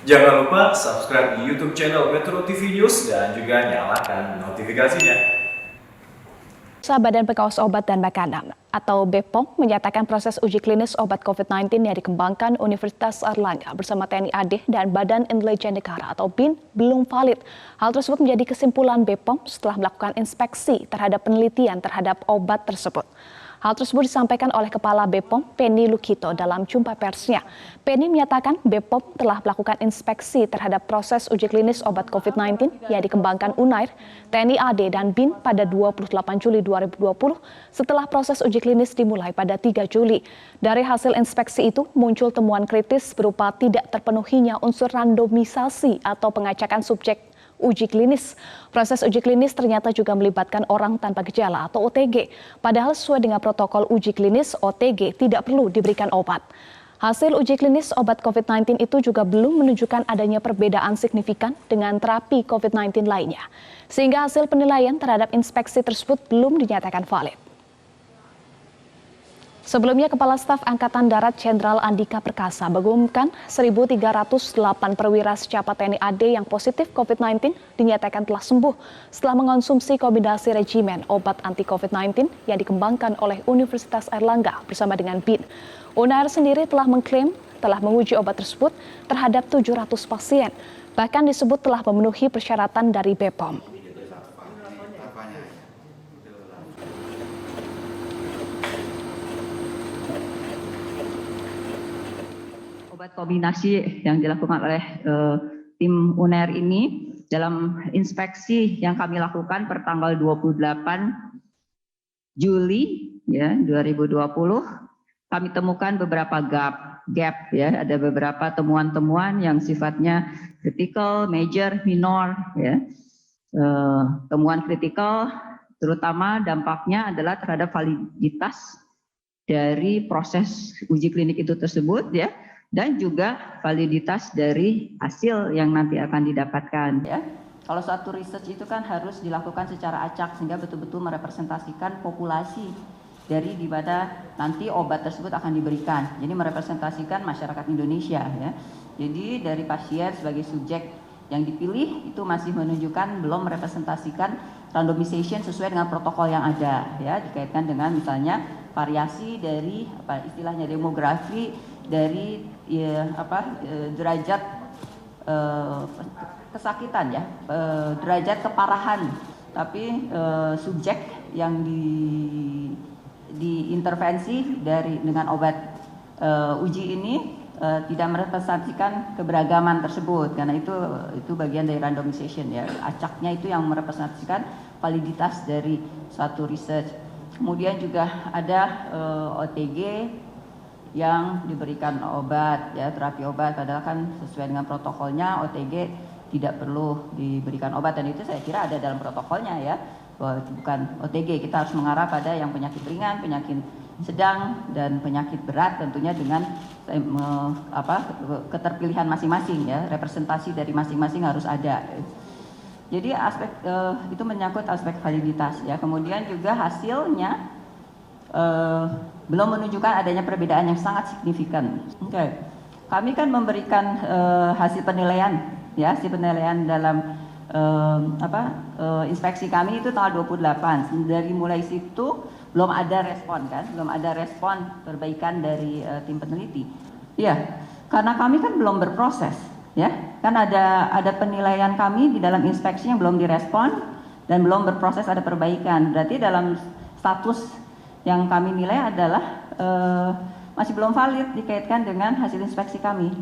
Jangan lupa subscribe di YouTube channel Metro TV News dan juga nyalakan notifikasinya. Badan Pengawas Obat dan Makanan atau BPOM menyatakan proses uji klinis obat COVID-19 yang dikembangkan Universitas Airlangga bersama TNI AD dan Badan Intelijen Negara atau BIN belum valid. Hal tersebut menjadi kesimpulan BPOM setelah melakukan inspeksi terhadap penelitian terhadap obat tersebut. Hal tersebut disampaikan oleh Kepala BPOM Penny Lukito dalam jumpa persnya. Penny menyatakan BPOM telah melakukan inspeksi terhadap proses uji klinis obat COVID-19 yang dikembangkan UNAIR, TNI AD, dan BIN pada 28 Juli 2020 setelah proses uji klinis dimulai pada 3 Juli. Dari hasil inspeksi itu muncul temuan kritis berupa tidak terpenuhinya unsur randomisasi atau pengacakan subjek uji klinis. Proses uji klinis ternyata juga melibatkan orang tanpa gejala atau OTG. Padahal sesuai dengan protokol uji klinis, OTG tidak perlu diberikan obat. Hasil uji klinis obat COVID-19 itu juga belum menunjukkan adanya perbedaan signifikan dengan terapi COVID-19 lainnya. Sehingga hasil penilaian terhadap inspeksi tersebut belum dinyatakan valid. Sebelumnya, Kepala Staf Angkatan Darat Jenderal Andika Perkasa mengumumkan 1.308 perwira secapat TNI AD yang positif COVID-19 dinyatakan telah sembuh setelah mengonsumsi kombinasi regimen obat anti-COVID-19 yang dikembangkan oleh Universitas Airlangga bersama dengan BIN. UNAIR sendiri telah mengklaim telah menguji obat tersebut terhadap 700 pasien, bahkan disebut telah memenuhi persyaratan dari BPOM. Obat kombinasi yang dilakukan oleh tim UNAIR ini dalam inspeksi yang kami lakukan per tanggal 28 Juli ya 2020 kami temukan beberapa gap ya, ada beberapa temuan-temuan yang sifatnya kritikal, major, minor ya. Temuan kritikal terutama dampaknya adalah terhadap validitas dari proses uji klinik itu tersebut ya, dan juga validitas dari hasil yang nanti akan didapatkan ya. Kalau suatu research itu kan harus dilakukan secara acak sehingga betul-betul merepresentasikan populasi dari di mana nanti obat tersebut akan diberikan. Jadi merepresentasikan masyarakat Indonesia ya. Jadi dari pasien sebagai subjek yang dipilih itu masih menunjukkan belum merepresentasikan randomization sesuai dengan protokol yang ada ya, dikaitkan dengan misalnya variasi dari apa istilahnya demografi dari ya, derajat kesakitan ya, derajat keparahan, tapi subjek yang diintervensi dengan obat uji ini tidak merepresentasikan keberagaman tersebut karena itu bagian dari randomization ya. Acaknya itu yang merepresentasikan validitas dari suatu research. Kemudian juga ada OTG yang diberikan obat ya, terapi obat, padahal kan sesuai dengan protokolnya OTG tidak perlu diberikan obat, dan itu saya kira ada dalam protokolnya ya, bahwa bukan OTG, kita harus mengarah pada yang penyakit ringan, penyakit sedang, dan penyakit berat tentunya dengan keterpilihan masing-masing ya, representasi dari masing-masing harus ada. Jadi aspek itu menyangkut aspek validitas ya. Kemudian juga hasilnya belum menunjukkan adanya perbedaan yang sangat signifikan. Oke. Kami kan memberikan hasil penilaian ya, hasil penilaian dalam inspeksi kami itu tanggal 28. Dari mulai situ belum ada respon kan, belum ada respon perbaikan dari tim peneliti. Iya, karena kami kan belum berproses ya. Kan ada penilaian kami di dalam inspeksi yang belum direspon dan belum berproses ada perbaikan. Berarti dalam status yang kami nilai adalah masih belum valid dikaitkan dengan hasil inspeksi kami.